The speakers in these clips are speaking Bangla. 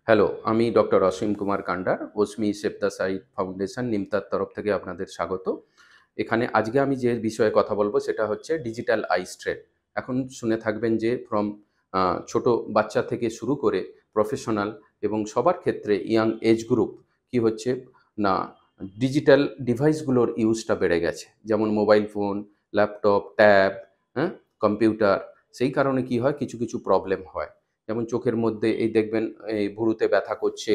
হ্যালো, আমি ডক্টর অসীম কুমার কান্ডার, অসমি সেভ দ্য সাইট ফাউন্ডেশন নিমতার তরফ থেকে আপনাদের স্বাগত। এখানে আজকে আমি যে বিষয়ে কথা বলব সেটা হচ্ছে ডিজিটাল আই স্ট্রেন। এখন শুনে থাকবেন যে ছোট বাচ্চা থেকে শুরু করে প্রফেশনাল এবং সবার ক্ষেত্রে ইয়াং এজ গ্রুপ কি হচ্ছে না, ডিজিটাল ডিভাইসগুলোর ইউজটা বেড়ে গেছে। যেমন মোবাইল ফোন, ল্যাপটপ, ট্যাব, হ্যাঁ? কম্পিউটার। সেই কারণে কি হয়, কিছু প্রবলেম হয়। যেমন চোখের মধ্যে এই দেখবেন এই ভুরুতে ব্যথা করছে,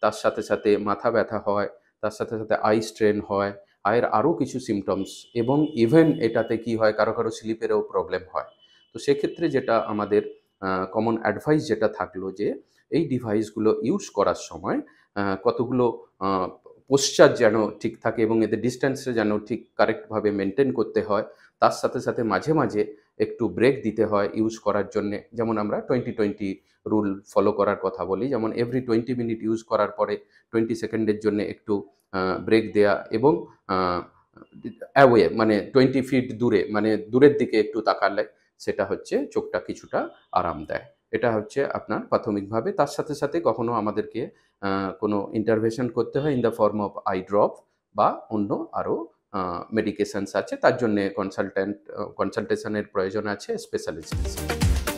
তার সাথে মাথা ব্যথা হয়, তার সাথে আই স্ট্রেন হয়, আয়ের আরও কিছু সিম্পটমস এবং ইভেন এটাতে কি হয় কারো স্লিপেরও প্রবলেম হয়। তো সেক্ষেত্রে যেটা আমাদের কমন অ্যাডভাইস যেটা থাকলো যে এই ডিভাইসগুলো ইউজ করার সময় কতগুলো আ পোশ্চার যেন ঠিক থাকে এবং এদের ডিসট্যান্সটা যেন ঠিক কারেক্টভাবে মেইনটেইন করতে হয়। তার সাথে মাঝে একটু ব্রেক দিতে হয় ইউজ করার জন্যে। যেমন আমরা 20-20 রুল ফলো করার কথা বলি। যেমন এভরি 20 মিনিট ইউজ করার পরে 20 সেকেন্ডের জন্যে একটু ব্রেক দেয়া এবং আ অ্যাওয়ে মানে 20 ফিট দূরে মানে দূরের দিকে একটু তাকালে সেটা হচ্ছে চোখটা কিছুটা আরাম দেয়। এটা হচ্ছে আপনার প্রাথমিকভাবে। তার সাথে কখনো আমাদেরকে কোনো ইন্টারভেনশন করতে হয় in the form of I drop বা অন্য আরো মেডিকেশনস আছে। তার জন্যে কনসালটেশন এর প্রয়োজন আছে স্পেশালিস্টের সাথে।